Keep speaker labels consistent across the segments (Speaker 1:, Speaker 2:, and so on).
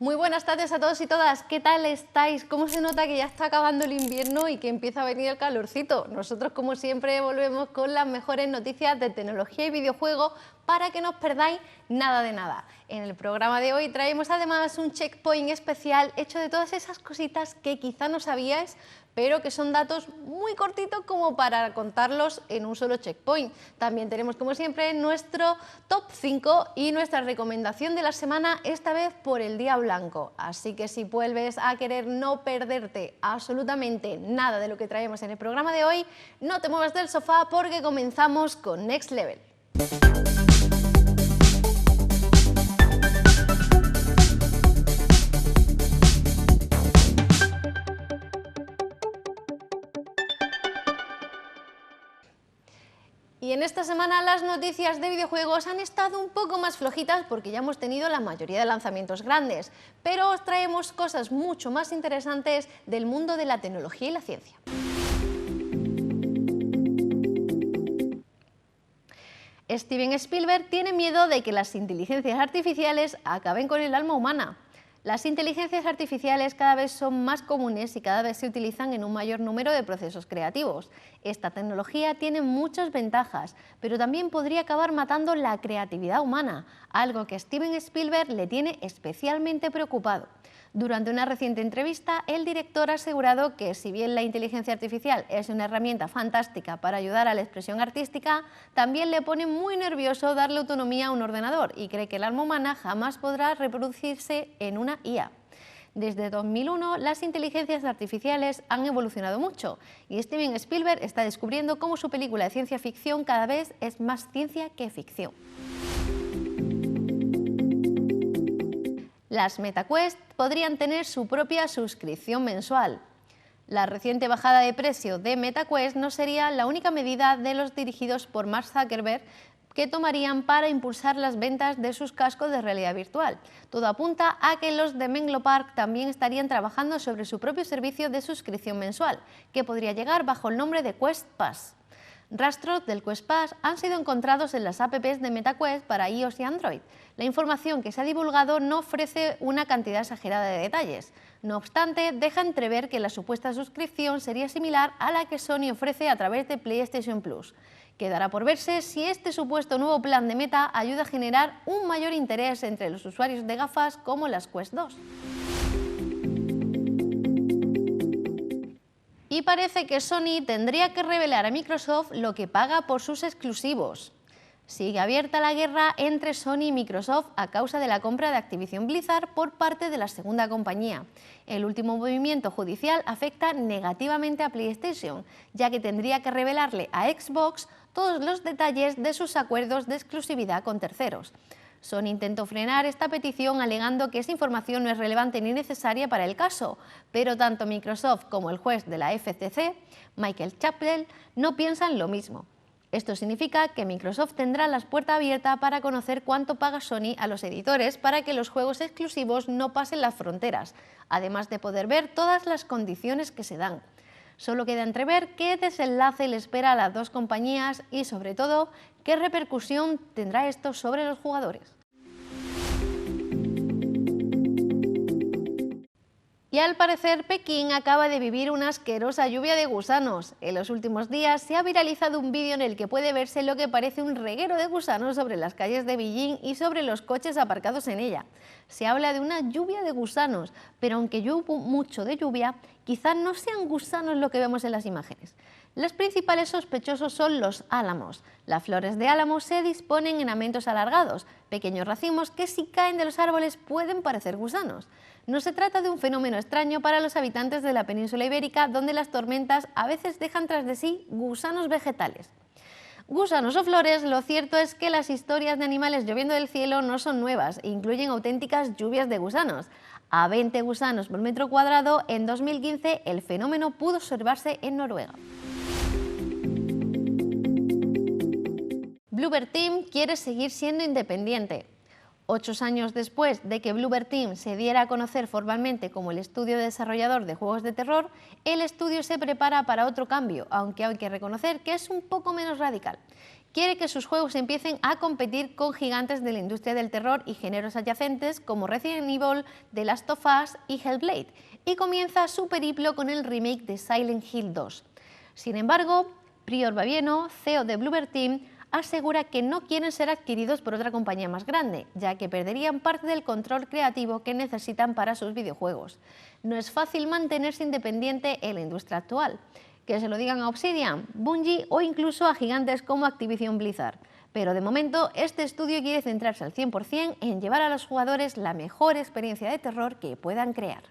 Speaker 1: Muy buenas tardes a todos y todas, ¿qué tal estáis? ¿Cómo se nota que ya está acabando el invierno y que empieza a venir el calorcito? Nosotros, como siempre, volvemos con las mejores noticias de tecnología y videojuegos para que no os perdáis nada de nada. En el programa de hoy traemos además un checkpoint especial hecho de todas esas cositas que quizá no sabíais, pero que son datos muy cortitos como para contarlos en un solo checkpoint. También tenemos, como siempre, nuestro top 5 y nuestra recomendación de la semana, esta vez por el Día Blanco. Así que si vuelves a querer no perderte absolutamente nada de lo que traemos en el programa de hoy, no te muevas del sofá porque comenzamos con Next Level. Y en esta semana las noticias de videojuegos han estado un poco más flojitas porque ya hemos tenido la mayoría de lanzamientos grandes, pero os traemos cosas mucho más interesantes del mundo de la tecnología y la ciencia. Steven Spielberg tiene miedo de que las inteligencias artificiales acaben con el alma humana. Las inteligencias artificiales cada vez son más comunes y cada vez se utilizan en un mayor número de procesos creativos. Esta tecnología tiene muchas ventajas, pero también podría acabar matando la creatividad humana, algo que Steven Spielberg le tiene especialmente preocupado. Durante una reciente entrevista, el director ha asegurado que si bien la inteligencia artificial es una herramienta fantástica para ayudar a la expresión artística, también le pone muy nervioso darle autonomía a un ordenador y cree que el alma humana jamás podrá reproducirse en una IA. Desde 2001, las inteligencias artificiales han evolucionado mucho y Steven Spielberg está descubriendo cómo su película de ciencia ficción cada vez es más ciencia que ficción. Las MetaQuest podrían tener su propia suscripción mensual. La reciente bajada de precio de MetaQuest no sería la única medida de los dirigidos por Mark Zuckerberg que tomarían para impulsar las ventas de sus cascos de realidad virtual. Todo apunta a que los de Menlo Park también estarían trabajando sobre su propio servicio de suscripción mensual, que podría llegar bajo el nombre de Quest Pass. Rastros del Quest Pass han sido encontrados en las apps de MetaQuest para iOS y Android. La información que se ha divulgado no ofrece una cantidad exagerada de detalles. No obstante, deja entrever que la supuesta suscripción sería similar a la que Sony ofrece a través de PlayStation Plus. Quedará por verse si este supuesto nuevo plan de Meta ayuda a generar un mayor interés entre los usuarios de gafas como las Quest 2. Y parece que Sony tendría que revelar a Microsoft lo que paga por sus exclusivos. Sigue abierta la guerra entre Sony y Microsoft a causa de la compra de Activision Blizzard por parte de la segunda compañía. El último movimiento judicial afecta negativamente a PlayStation, ya que tendría que revelarle a Xbox todos los detalles de sus acuerdos de exclusividad con terceros. Sony intentó frenar esta petición alegando que esa información no es relevante ni necesaria para el caso, pero tanto Microsoft como el juez de la FTC, Michael Chappell, no piensan lo mismo. Esto significa que Microsoft tendrá las puertas abiertas para conocer cuánto paga Sony a los editores para que los juegos exclusivos no pasen las fronteras, además de poder ver todas las condiciones que se dan. Solo queda entrever qué desenlace le espera a las dos compañías y, sobre todo, qué repercusión tendrá esto sobre los jugadores. Y al parecer Pekín acaba de vivir una asquerosa lluvia de gusanos. En los últimos días se ha viralizado un vídeo en el que puede verse lo que parece un reguero de gusanos sobre las calles de Beijing y sobre los coches aparcados en ella. Se habla de una lluvia de gusanos, pero aunque llueve mucho de lluvia, quizás no sean gusanos lo que vemos en las imágenes. Los principales sospechosos son los álamos. Las flores de álamo se disponen en amentos alargados, pequeños racimos que si caen de los árboles pueden parecer gusanos. No se trata de un fenómeno extraño para los habitantes de la península ibérica, donde las tormentas a veces dejan tras de sí gusanos vegetales. Gusanos o flores, lo cierto es que las historias de animales lloviendo del cielo no son nuevas e incluyen auténticas lluvias de gusanos. A 20 gusanos por metro cuadrado, en 2015 el fenómeno pudo observarse en Noruega. Bloober Team quiere seguir siendo independiente. 8 años después de que Bloober Team se diera a conocer formalmente como el estudio desarrollador de juegos de terror, el estudio se prepara para otro cambio, aunque hay que reconocer que es un poco menos radical. quiere que sus juegos empiecen a competir con gigantes de la industria del terror y géneros adyacentes como Resident Evil, The Last of Us y Hellblade, y comienza su periplo con el remake de Silent Hill 2. Sin embargo, Prior Babieno, CEO de Bloober Team, asegura que no quieren ser adquiridos por otra compañía más grande, ya que perderían parte del control creativo que necesitan para sus videojuegos. No es fácil mantenerse independiente en la industria actual. Que se lo digan a Obsidian, Bungie o incluso a gigantes como Activision Blizzard. Pero de momento este estudio quiere centrarse al 100% en llevar a los jugadores la mejor experiencia de terror que puedan crear.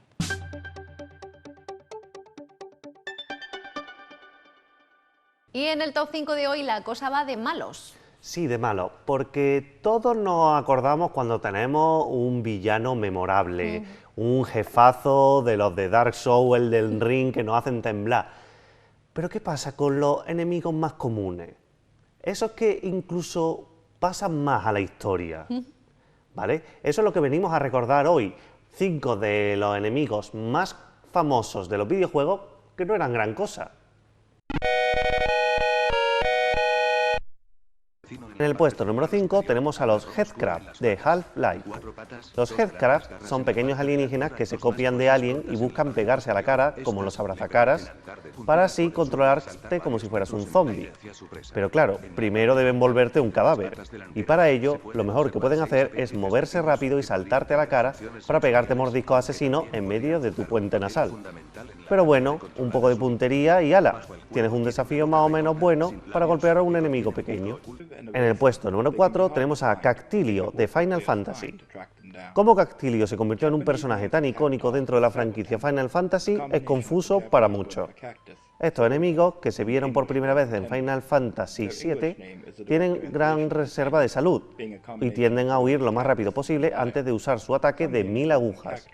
Speaker 1: Y en el top 5 de hoy la cosa va de malos.
Speaker 2: Sí, de malos, porque todos nos acordamos cuando tenemos un villano memorable, un jefazo de los de Dark Souls, el del Ring, que nos hacen temblar. Pero ¿qué pasa con los enemigos más comunes? Esos que incluso pasan más a la historia, ¿vale? Eso es lo que venimos a recordar hoy. 5 de los enemigos más famosos de los videojuegos que no eran gran cosa. En el puesto número 5 tenemos a los Headcrab de Half-Life. Los Headcrab son pequeños alienígenas que se copian de Alien y buscan pegarse a la cara como los abrazacaras para así controlarte como si fueras un zombie. Pero claro, primero deben volverte un cadáver y para ello lo mejor que pueden hacer es moverse rápido y saltarte a la cara para pegarte mordiscos asesinos en medio de tu puente nasal. Pero bueno, un poco de puntería y ¡ala! Tienes un desafío más o menos bueno para golpear a un enemigo pequeño. En el puesto número 4 tenemos a Cactilio de Final Fantasy. Cómo Cactilio se convirtió en un personaje tan icónico dentro de la franquicia Final Fantasy es confuso para muchos. Estos enemigos, que se vieron por primera vez en Final Fantasy VII, tienen gran reserva de salud y tienden a huir lo más rápido posible antes de usar su ataque de 1000 agujas.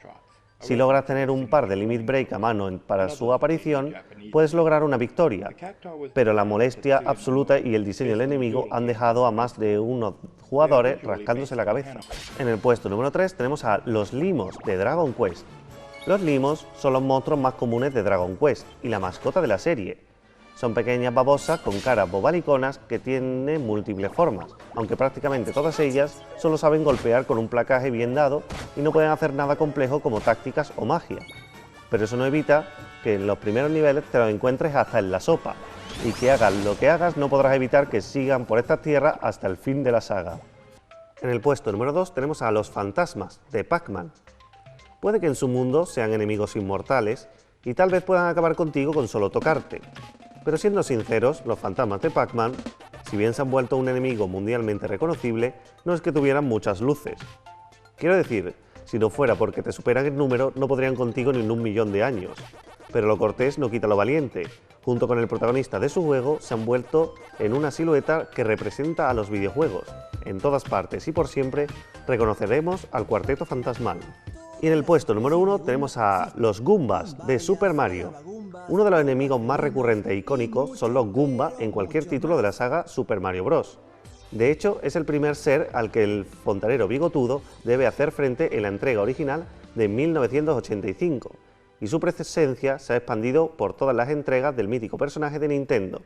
Speaker 2: Si logras tener un par de Limit Break a mano para su aparición, puedes lograr una victoria, pero la molestia absoluta y el diseño del enemigo han dejado a más de unos jugadores rascándose la cabeza. En el puesto número 3 tenemos a los limos de Dragon Quest. Los limos son los monstruos más comunes de Dragon Quest y la mascota de la serie. Son pequeñas babosas con caras bobaliconas que tienen múltiples formas, aunque prácticamente todas ellas solo saben golpear con un placaje bien dado y no pueden hacer nada complejo como tácticas o magia. Pero eso no evita que en los primeros niveles te los encuentres hasta en la sopa, y que hagas lo que hagas no podrás evitar que sigan por estas tierras hasta el fin de la saga. En el puesto número 2 tenemos a los fantasmas de Pac-Man. Puede que en su mundo sean enemigos inmortales y tal vez puedan acabar contigo con solo tocarte. Pero siendo sinceros, los fantasmas de Pac-Man, si bien se han vuelto un enemigo mundialmente reconocible, no es que tuvieran muchas luces. Quiero decir, si no fuera porque te superan en número, no podrían contigo ni en 1.000.000 de años. Pero lo cortés no quita lo valiente. Junto con el protagonista de su juego, se han vuelto en una silueta que representa a los videojuegos. En todas partes y por siempre, reconoceremos al Cuarteto Fantasmal. Y en el puesto número 1 tenemos a los Goombas de Super Mario. Uno de los enemigos más recurrentes e icónicos son los Goomba en cualquier título de la saga Super Mario Bros. De hecho, es el primer ser al que el fontanero bigotudo debe hacer frente en la entrega original de 1985, y su presencia se ha expandido por todas las entregas del mítico personaje de Nintendo.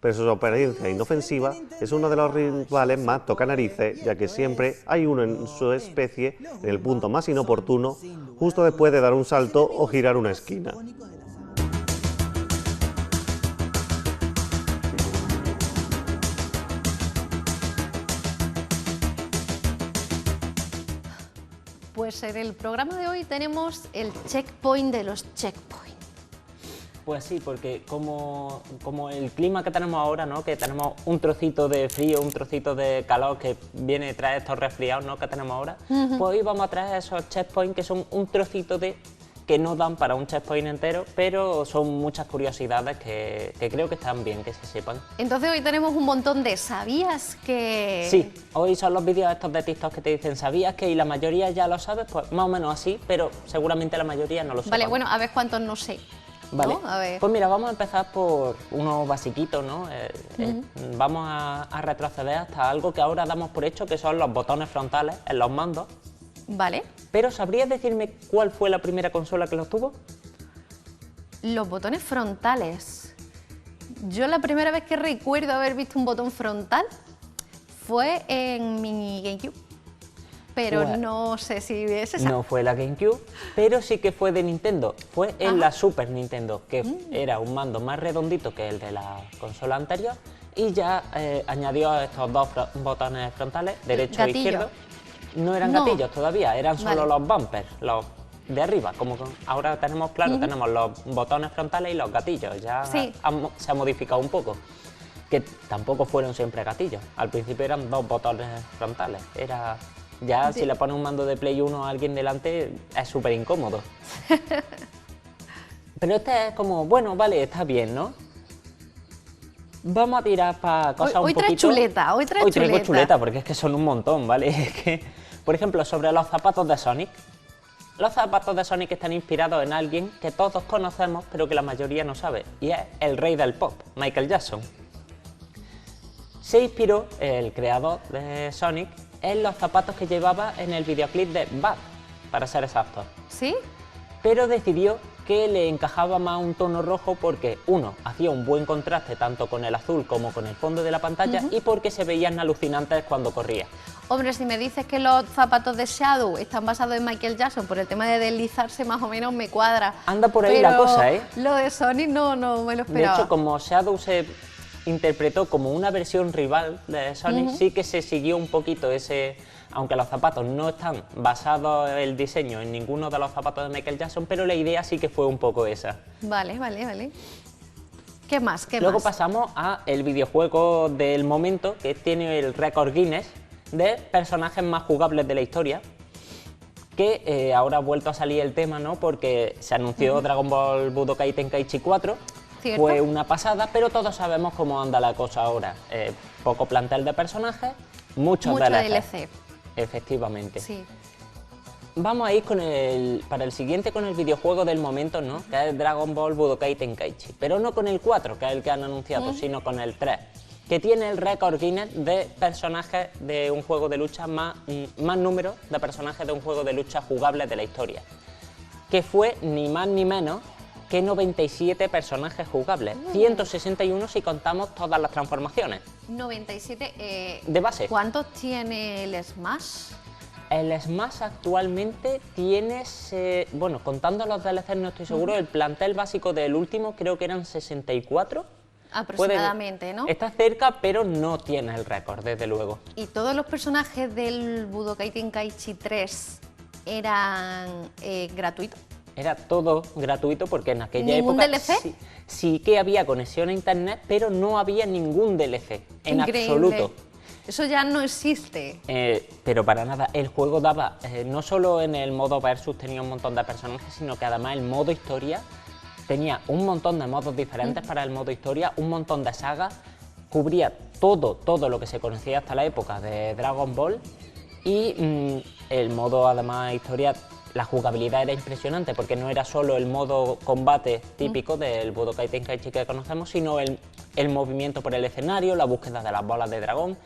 Speaker 2: Pero su apariencia inofensiva es uno de los rivales más tocanarices, ya que siempre hay uno en su especie en el punto más inoportuno, justo después de dar un salto o girar una esquina.
Speaker 1: Pues en el programa de hoy tenemos el checkpoint de los checkpoints.
Speaker 3: Pues sí, porque como el clima que tenemos ahora, ¿no? Que tenemos un trocito de frío, un trocito de calor que viene a traer estos resfriados, ¿no? Que tenemos ahora, pues hoy vamos a traer esos checkpoints que son un trocito de que no dan para un checkpoint entero, pero son muchas curiosidades que creo que están bien que se sepan.
Speaker 1: Entonces hoy tenemos un montón de ¿sabías que...?
Speaker 3: Sí, hoy son los vídeos estos de TikTok que te dicen ¿sabías que? Y la mayoría ya lo sabes, pues más o menos así, pero seguramente la mayoría no lo sabe.
Speaker 1: Vale, bueno, a ver cuántos no sé.
Speaker 3: Vale,
Speaker 1: ¿no? A ver.
Speaker 3: Pues mira, vamos a empezar por unos basiquitos, ¿no? Vamos a retroceder hasta algo que ahora damos por hecho, que son los botones frontales en los mandos.
Speaker 1: Vale.
Speaker 3: Pero ¿sabrías decirme cuál fue la primera consola que los tuvo?
Speaker 1: Los botones frontales. Yo la primera vez que recuerdo haber visto un botón frontal fue en mi GameCube, pero
Speaker 3: Pues,
Speaker 1: no sé si es esa.
Speaker 3: No fue la GameCube, pero sí que fue de Nintendo. Fue en la Super Nintendo, que era un mando más redondito que el de la consola anterior y ya añadió estos dos botones frontales, derecho e
Speaker 1: Gatillo.
Speaker 3: izquierdo. No eran
Speaker 1: No.
Speaker 3: gatillos todavía, eran solo
Speaker 1: Vale.
Speaker 3: los bumpers, los de arriba, como ahora tenemos, claro, tenemos los botones frontales y los gatillos, ya
Speaker 1: Sí.
Speaker 3: se ha modificado un poco. Que tampoco fueron siempre gatillos, al principio eran dos botones frontales, era... Ya si le pones un mando de Play 1 a alguien delante es súper incómodo. Pero este es como, bueno, vale, está bien, ¿no? Vamos a tirar para cosas
Speaker 1: Hoy
Speaker 3: un
Speaker 1: traes
Speaker 3: poquito...
Speaker 1: chuleta, hoy traes
Speaker 3: Hoy traigo
Speaker 1: chuleta.
Speaker 3: chuleta, porque es que son un montón, ¿vale? Es que, por ejemplo, sobre los zapatos de Sonic. Los zapatos de Sonic están inspirados en alguien que todos conocemos, pero que la mayoría no sabe, y es el rey del pop, Michael Jackson. Se inspiró el creador de Sonic en los zapatos que llevaba en el videoclip de Bad, para ser exactos.
Speaker 1: ¿Sí?
Speaker 3: Pero decidió que le encajaba más un tono rojo porque, uno, hacía un buen contraste tanto con el azul como con el fondo de la pantalla y porque se veían alucinantes cuando corría.
Speaker 1: Hombre, si me dices que los zapatos de Shadow están basados en Michael Jackson por el tema de deslizarse, más o menos me cuadra.
Speaker 3: Anda por ahí la
Speaker 1: Pero
Speaker 3: cosa, ¿eh?
Speaker 1: Lo de Sonic no me lo
Speaker 3: De
Speaker 1: esperaba.
Speaker 3: hecho, como Shadow se interpretó como una versión rival de Sonic, sí que se siguió un poquito ese... Aunque los zapatos no están basados el diseño en ninguno de los zapatos de Michael Jackson, pero la idea sí que fue un poco esa.
Speaker 1: Vale, vale, vale. ¿Qué más? ¿Qué
Speaker 3: Luego
Speaker 1: más?
Speaker 3: pasamos a el videojuego del momento, que tiene el récord Guinness de personajes más jugables de la historia, que ahora ha vuelto a salir el tema, ¿no? Porque se anunció Dragon Ball Budokai Tenkaichi 4,
Speaker 1: ¿Cierto?
Speaker 3: fue una pasada, pero todos sabemos cómo anda la cosa ahora. Poco plantel de personajes, muchos
Speaker 1: Mucho
Speaker 3: DLC.
Speaker 1: DLC.
Speaker 3: Efectivamente.
Speaker 1: Sí.
Speaker 3: Vamos a ir para el siguiente con el videojuego del momento, ¿no? Que es Dragon Ball Budokai Tenkaichi. Pero no con el 4, que es el que han anunciado, sino con el 3, que tiene el récord Guinness de personajes de un juego de lucha más número de personajes de un juego de lucha jugables de la historia. Que fue ni más ni menos que 97 personajes jugables, 161 si contamos todas las transformaciones.
Speaker 1: 97.
Speaker 3: De base.
Speaker 1: ¿Cuántos tiene el Smash?
Speaker 3: El Smash actualmente tiene, bueno, contando los DLCs no estoy seguro, el plantel básico del último creo que eran 64.
Speaker 1: Aproximadamente, ¿no?
Speaker 3: Está cerca, pero no tiene el récord, desde luego.
Speaker 1: ¿Y todos los personajes del Budokai Tenkaichi 3 eran gratuitos?
Speaker 3: Era todo gratuito porque en aquella
Speaker 1: ¿Ningún
Speaker 3: época
Speaker 1: DLC?
Speaker 3: sí que había conexión a internet, pero no había ningún DLC, en
Speaker 1: Increíble.
Speaker 3: absoluto.
Speaker 1: Eso ya no existe.
Speaker 3: Pero para nada, el juego daba, no solo en el modo versus tenía un montón de personajes, sino que además el modo historia tenía un montón de modos diferentes para el modo historia, un montón de sagas, cubría todo lo que se conocía hasta la época de Dragon Ball y el modo además historia, la jugabilidad era impresionante porque no era solo el modo combate típico del Budokai Tenkaichi que conocemos, sino el movimiento por el escenario, la búsqueda de las bolas de dragón.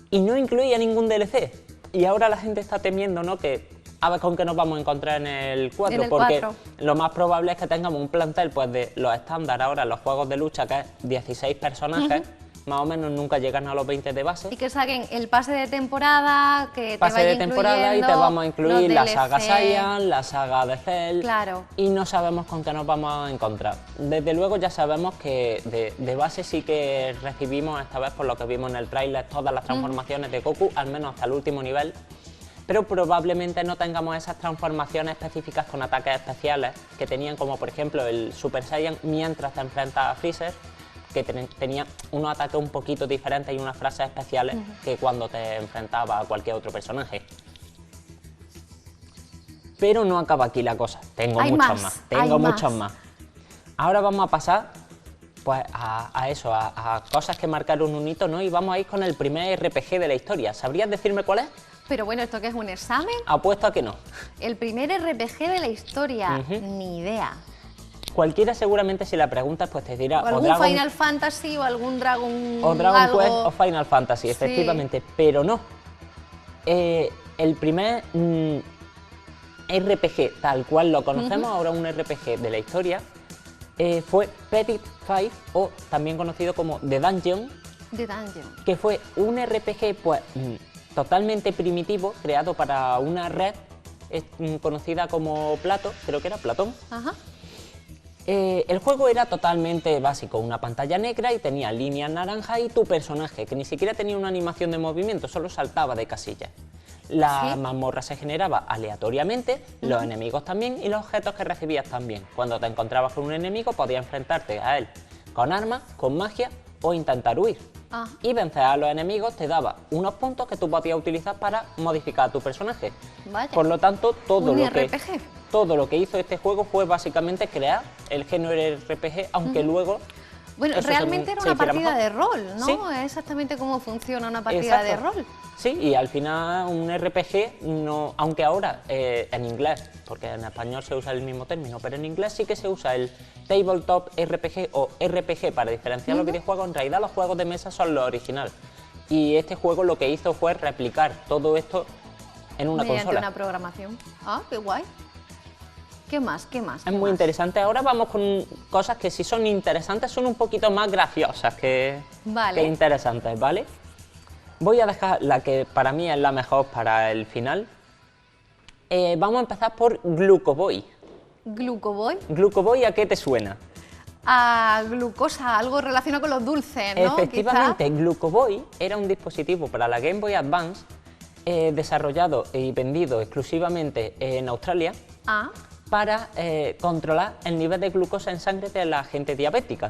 Speaker 3: Y no incluía ningún DLC. Y ahora la gente está temiendo, ¿no?, que a ver con qué nos vamos a encontrar en el 4,
Speaker 1: En el
Speaker 3: porque
Speaker 1: 4.
Speaker 3: lo más probable es que tengamos un plantel pues de los estándar ahora en los juegos de lucha, que es 16 personajes, más o menos nunca llegan a los 20 de base.
Speaker 1: Y que saquen el pase de temporada, que te
Speaker 3: Pase
Speaker 1: vaya
Speaker 3: de temporada y te vamos a incluir
Speaker 1: los
Speaker 3: la
Speaker 1: DLC.
Speaker 3: saga Saiyan, la saga de Cell.
Speaker 1: Claro.
Speaker 3: Y no sabemos con qué nos vamos a encontrar. Desde luego ya sabemos que de base sí que recibimos esta vez, por lo que vimos en el tráiler, todas las transformaciones de Goku, al menos hasta el último nivel. Pero probablemente no tengamos esas transformaciones específicas con ataques especiales que tenían, como por ejemplo el Super Saiyan mientras te enfrentas a Freezer, que tenía unos ataques un poquito diferentes y unas frases especiales que cuando te enfrentabas a cualquier otro personaje. Pero no acaba aquí la cosa, tengo
Speaker 1: Hay
Speaker 3: muchos
Speaker 1: más,
Speaker 3: tengo
Speaker 1: hay
Speaker 3: muchos
Speaker 1: más.
Speaker 3: más. Ahora vamos a pasar pues a eso, a cosas que marcaron un hito, ¿no? Y vamos a ir con el primer RPG de la historia. ¿Sabrías decirme cuál es?
Speaker 1: Pero bueno, ¿esto qué es, un examen?
Speaker 3: Apuesto a que no.
Speaker 1: El primer RPG de la historia, ni idea.
Speaker 3: Cualquiera seguramente si la preguntas pues te dirá
Speaker 1: O algún Final Fantasy o algún Dragon...
Speaker 3: Dragon
Speaker 1: algo.
Speaker 3: Quest o Final Fantasy,
Speaker 1: Sí.
Speaker 3: efectivamente, pero no. El primer RPG tal cual lo conocemos, ahora un RPG de la historia, fue Petit Five, o también conocido como The Dungeon,
Speaker 1: The Dungeon.
Speaker 3: que fue un RPG pues totalmente primitivo, creado para una red conocida como Plato, creo que era Platón.
Speaker 1: Ajá.
Speaker 3: El juego era totalmente básico, una pantalla negra y tenía líneas naranjas y tu personaje, que ni siquiera tenía una animación de movimiento, solo saltaba de casillas. La mazmorra se generaba aleatoriamente, los enemigos también y los objetos que recibías también. Cuando te encontrabas con un enemigo podías enfrentarte a él con armas, con magia o intentar huir. Y vencer a los enemigos te daba unos puntos que tú podías utilizar para modificar a tu personaje.
Speaker 1: Vaya.
Speaker 3: Por lo tanto, todo
Speaker 1: RPG.
Speaker 3: lo que hizo este juego fue básicamente crear el género RPG, aunque luego...
Speaker 1: Bueno,
Speaker 3: eso
Speaker 1: realmente era una partida de rol, ¿no?
Speaker 3: Sí.
Speaker 1: Es exactamente cómo funciona una partida de rol.
Speaker 3: Sí, y al final un RPG, no, aunque ahora en inglés, porque en español se usa el mismo término, pero en inglés sí que se usa el Tabletop RPG o RPG para diferenciar los videojuegos. En realidad los juegos de mesa son los originales. Y este juego lo que hizo fue replicar todo esto en una
Speaker 1: mediante
Speaker 3: consola.
Speaker 1: una programación. Ah, qué guay. ¿Qué más? ¿Qué más?
Speaker 3: Es muy interesante. Ahora vamos con cosas que si son interesantes son un poquito más graciosas que interesantes, ¿vale? Voy a dejar la que para mí es la mejor para el final. Vamos a empezar por Glucoboy.
Speaker 1: ¿Glucoboy?
Speaker 3: ¿Glucoboy a qué te suena?
Speaker 1: A glucosa, algo relacionado con los dulces, ¿no?
Speaker 3: Efectivamente, Glucoboy era un dispositivo para la Game Boy Advance desarrollado y vendido exclusivamente en Australia. Para controlar el nivel de glucosa en sangre de la gente diabética.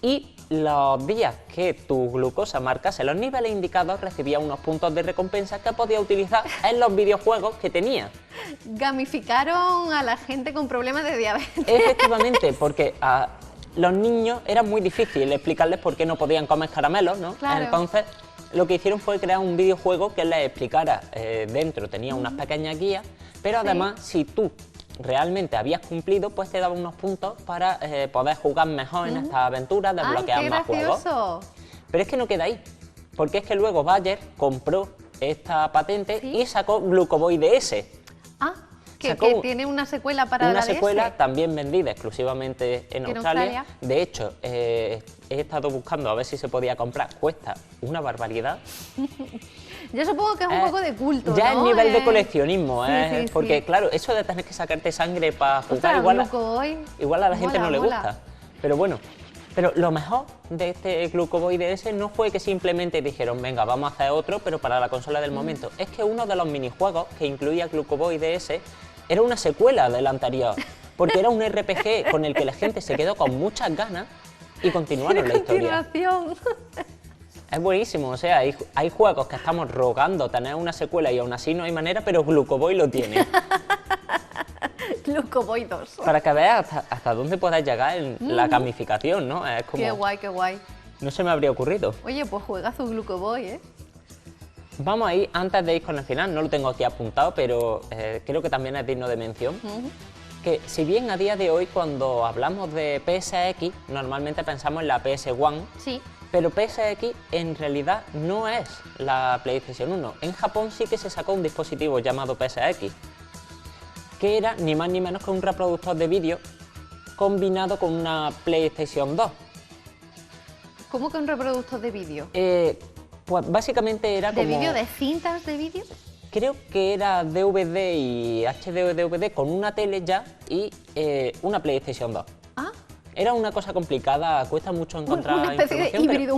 Speaker 3: Y los días que tu glucosa marcase los niveles indicados, recibía unos puntos de recompensa que podía utilizar en los videojuegos que tenía.
Speaker 1: Gamificaron a la gente con problemas de diabetes.
Speaker 3: Efectivamente, porque a los niños era muy difícil explicarles por qué no podían comer caramelos, ¿no?
Speaker 1: Claro.
Speaker 3: Entonces, lo que hicieron fue crear un videojuego que les explicara dentro, tenía unas pequeñas guías, pero además, si tú realmente habías cumplido, pues te daba unos puntos para poder jugar mejor en estas aventuras, desbloquear más juegos. Pero es que no queda ahí, porque es que luego Bayer compró esta patente y sacó Glucoboy DS.
Speaker 1: Que tiene una secuela para la DS.
Speaker 3: Una secuela también vendida exclusivamente en Australia. De hecho, he estado buscando a ver si se podía comprar, cuesta una barbaridad.
Speaker 1: Yo supongo que es un poco de culto,
Speaker 3: ya
Speaker 1: ¿no?
Speaker 3: es nivel de coleccionismo,
Speaker 1: sí,
Speaker 3: porque claro, eso de tener que sacarte sangre para jugar, igual a la gente no le gusta. Pero bueno, pero lo mejor de este Glucoboy DS no fue que simplemente dijeron, venga, vamos a hacer otro, pero para la consola del momento. Es que uno de los minijuegos que incluía Glucoboy DS era una secuela del anterior, porque era un RPG con el que la gente se quedó con muchas ganas y continuaron la historia. Es buenísimo, o sea, hay juegos que estamos rogando tener una secuela y aún así no hay manera, pero Glucoboy lo tiene.
Speaker 1: Glucoboy 2.
Speaker 3: Para que veas hasta dónde puedes llegar en la gamificación, ¿no? Es como...
Speaker 1: Qué guay, qué guay.
Speaker 3: No se me habría ocurrido.
Speaker 1: Oye, pues juegazo Glucoboy, ¿eh?
Speaker 3: Vamos a ir, antes de ir con el final, no lo tengo aquí apuntado, pero creo que también es digno de mención. Que si bien a día de hoy cuando hablamos de PSX, normalmente pensamos en la PS1, pero PSX en realidad no es la PlayStation 1. En Japón sí que se sacó un dispositivo llamado PSX, que era ni más ni menos que un reproductor de vídeo combinado con una PlayStation 2.
Speaker 1: ¿Cómo que un reproductor de vídeo?
Speaker 3: Pues básicamente era como...
Speaker 1: ¿De vídeo, de cintas de vídeo?
Speaker 3: Creo que era DVD y HD DVD con una tele ya y una PlayStation 2. Era una cosa complicada, cuesta mucho encontrar
Speaker 1: una especie
Speaker 3: información,
Speaker 1: de híbrido,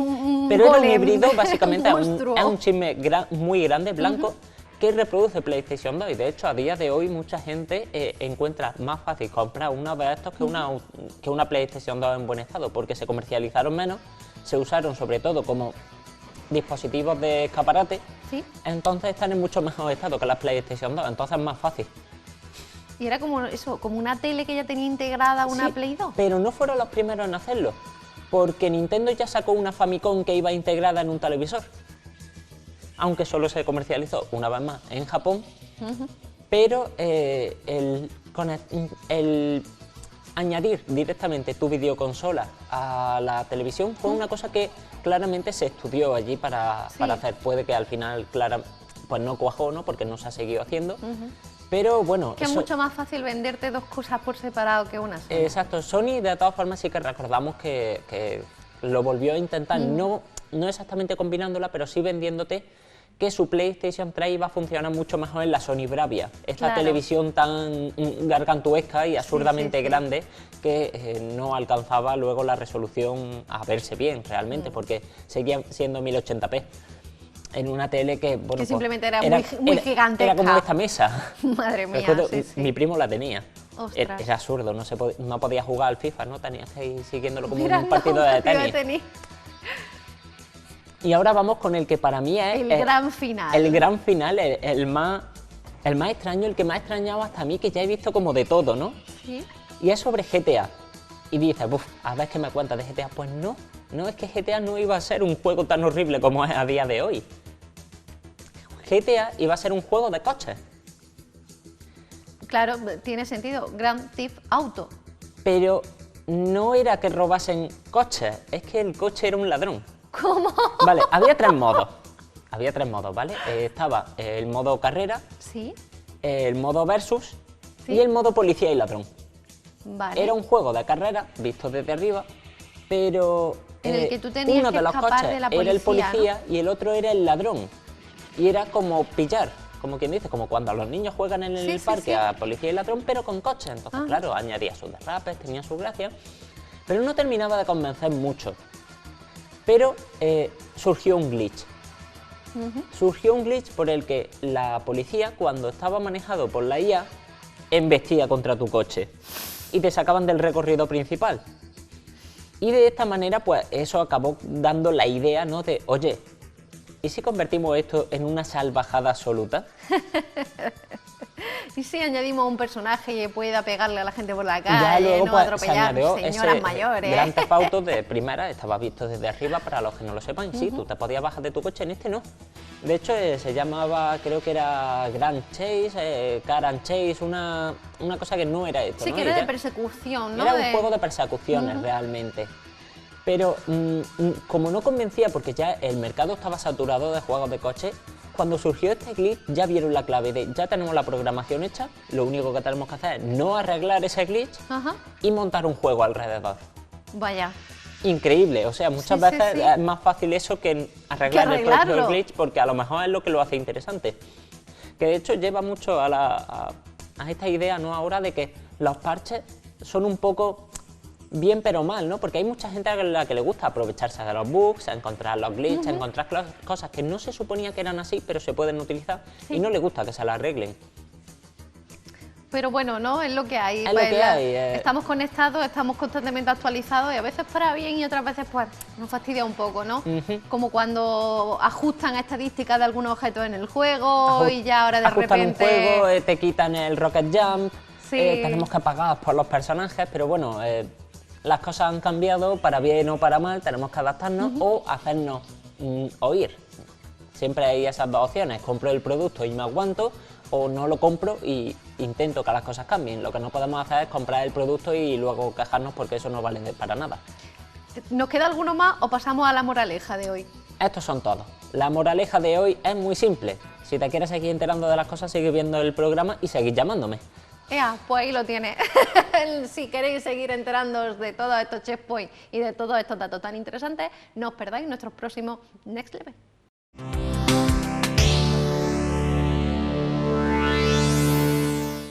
Speaker 3: pero era un
Speaker 1: golem,
Speaker 3: híbrido, básicamente
Speaker 1: un
Speaker 3: es un chisme muy grande, blanco, que reproduce PlayStation 2 y de hecho a día de hoy mucha gente encuentra más fácil comprar uno de estos que una PlayStation 2 en buen estado, porque se comercializaron menos, se usaron sobre todo como dispositivos de escaparate, entonces están en mucho mejor estado que las PlayStation 2, entonces es más fácil.
Speaker 1: Y era como eso, como una tele que ya tenía integrada una Play 2.
Speaker 3: Pero no fueron los primeros en hacerlo, porque Nintendo ya sacó una Famicom que iba integrada en un televisor, aunque solo se comercializó una vez más en Japón, pero el añadir directamente tu videoconsola a la televisión fue una cosa que claramente se estudió allí para hacer. Puede que al final, pues no cuajó, ¿no? Porque no se ha seguido haciendo, Pero bueno...
Speaker 1: Que es mucho más fácil venderte dos cosas por separado que una sola.
Speaker 3: Exacto, Sony de todas formas sí que recordamos que lo volvió a intentar, no exactamente combinándola, pero sí vendiéndote que su PlayStation 3 iba a funcionar mucho mejor en la Sony Bravia, esta televisión tan gargantuesca y absurdamente grande que no alcanzaba luego la resolución a verse bien realmente, porque seguía siendo 1080p. En una tele que, bueno,
Speaker 1: que simplemente
Speaker 3: pues,
Speaker 1: era muy gigantesca.
Speaker 3: Era como esta mesa.
Speaker 1: Madre mía,
Speaker 3: Recuerdo, mi primo la tenía. Era absurdo, no podía jugar al FIFA, ¿no? Tenías que ir siguiéndolo como un partido de tenis. Y ahora vamos con el que para mí es...
Speaker 1: el gran final.
Speaker 3: El gran final, el más extraño, el que más extrañaba hasta a mí, que ya he visto como de todo, ¿no?
Speaker 1: Sí.
Speaker 3: Y es sobre GTA. Y dices, a ver qué me cuentas de GTA. Pues no, es que GTA no iba a ser un juego tan horrible como es a día de hoy. GTA iba a ser un juego de coches.
Speaker 1: Claro, tiene sentido, Grand Theft Auto.
Speaker 3: Pero no era que robasen coches, es que el coche era un ladrón.
Speaker 1: ¿Cómo?
Speaker 3: Vale, había tres modos, ¿vale? Estaba el modo carrera,
Speaker 1: sí,
Speaker 3: el modo versus y el modo policía y ladrón.
Speaker 1: Vale.
Speaker 3: Era un juego de carrera visto desde arriba, pero
Speaker 1: en el que tú tenías
Speaker 3: uno
Speaker 1: que
Speaker 3: de los
Speaker 1: escapar
Speaker 3: coches
Speaker 1: de la policía,
Speaker 3: era el policía,
Speaker 1: ¿no?
Speaker 3: Y el otro era el ladrón. Y era como pillar, como quien dice, como cuando los niños juegan en el parque a policía y ladrón, pero con coches. Entonces, claro, añadía sus derrapes, tenía su gracia, pero no terminaba de convencer mucho. Pero surgió un glitch. Surgió un glitch por el que la policía, cuando estaba manejado por la IA, embestía contra tu coche y te sacaban del recorrido principal. Y de esta manera, pues eso acabó dando la idea, ¿no? De, oye, ¿y si convertimos esto en una salvajada absoluta?
Speaker 1: Y si añadimos un personaje que pueda pegarle a la gente por la calle,
Speaker 3: luego,
Speaker 1: no
Speaker 3: pues,
Speaker 1: atropellar señoras mayores.
Speaker 3: Grand Theft Auto de primera estaba visto desde arriba, para los que no lo sepan, sí, tú te podías bajar de tu coche, en este no. De hecho, se llamaba, creo que era Grand Chase, Car and Chase, una cosa que no era esto,
Speaker 1: sí,
Speaker 3: ¿no?
Speaker 1: que era de persecución, ¿no?
Speaker 3: Era un juego de persecuciones realmente. Pero como no convencía, porque ya el mercado estaba saturado de juegos de coche, cuando surgió este glitch ya vieron la clave de ya tenemos la programación hecha, lo único que tenemos que hacer es no arreglar ese glitch y montar un juego alrededor.
Speaker 1: Vaya.
Speaker 3: Increíble, o sea, muchas veces es más fácil eso que arreglar el propio glitch, porque a lo mejor es lo que lo hace interesante. Que de hecho lleva mucho a esta idea, ¿no? Ahora de que los parches son un poco bien pero mal, ¿no? Porque hay mucha gente a la que le gusta aprovecharse de los bugs, encontrar los glitches, encontrar cosas que no se suponía que eran así, pero se pueden utilizar y no le gusta que se las arreglen.
Speaker 1: Pero bueno, ¿no? Es lo que hay.
Speaker 3: Es lo que hay.
Speaker 1: Estamos conectados, estamos constantemente actualizados y a veces para bien y otras veces pues nos fastidia un poco, ¿no? Como cuando ajustan estadísticas de algunos objetos en el juego y ya ahora de
Speaker 3: ajustan
Speaker 1: repente...
Speaker 3: un juego, te quitan el rocket jump, tenemos que pagar por los personajes, pero bueno, las cosas han cambiado para bien o para mal, tenemos que adaptarnos o hacernos oír. Siempre hay esas dos opciones, compro el producto y me aguanto, o no lo compro y intento que las cosas cambien. Lo que no podemos hacer es comprar el producto y luego quejarnos porque eso no vale para nada.
Speaker 1: ¿Nos queda alguno más o pasamos a la moraleja de hoy?
Speaker 3: Estos son todos. La moraleja de hoy es muy simple. Si te quieres seguir enterando de las cosas, sigue viendo el programa y seguid llamándome.
Speaker 1: Pues ahí lo tiene. Si queréis seguir enterándoos de todos estos checkpoints y de todos estos datos tan interesantes, no os perdáis nuestros próximos Next Level.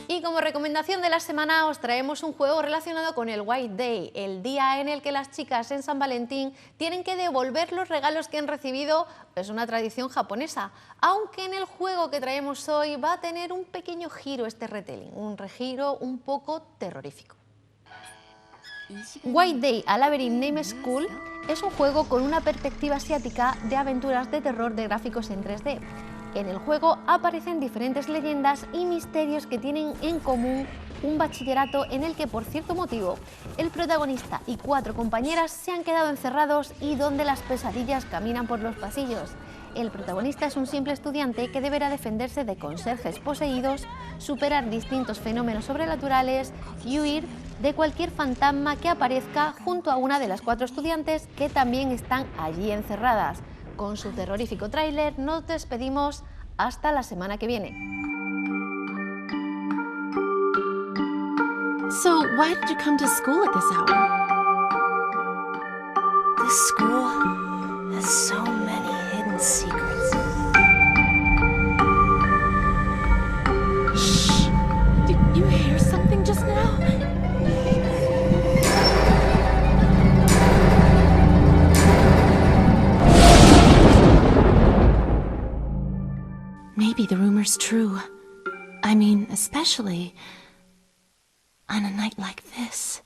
Speaker 1: Y como recomendación de la semana os traemos un juego relacionado con el White Day, el día en el que las chicas en San Valentín tienen que devolver los regalos que han recibido. Es una tradición japonesa, aunque en el juego que traemos hoy va a tener un pequeño giro este retelling, un regiro un poco terrorífico. White Day a Labyrinth Name School es un juego con una perspectiva asiática de aventuras de terror de gráficos en 3D. En el juego aparecen diferentes leyendas y misterios que tienen en común un bachillerato en el que, por cierto motivo, el protagonista y 4 compañeras se han quedado encerrados y donde las pesadillas caminan por los pasillos. El protagonista es un simple estudiante que deberá defenderse de conserjes poseídos, superar distintos fenómenos sobrenaturales y huir de cualquier fantasma que aparezca junto a una de las 4 estudiantes que también están allí encerradas. Con su terrorífico tráiler nos despedimos hasta la semana que viene.
Speaker 4: So, why did you come to school at this hour?
Speaker 5: This school has so many hidden secrets.
Speaker 4: Shh! Did you hear something just now? Maybe the rumor's true. I mean, especially on a night like this.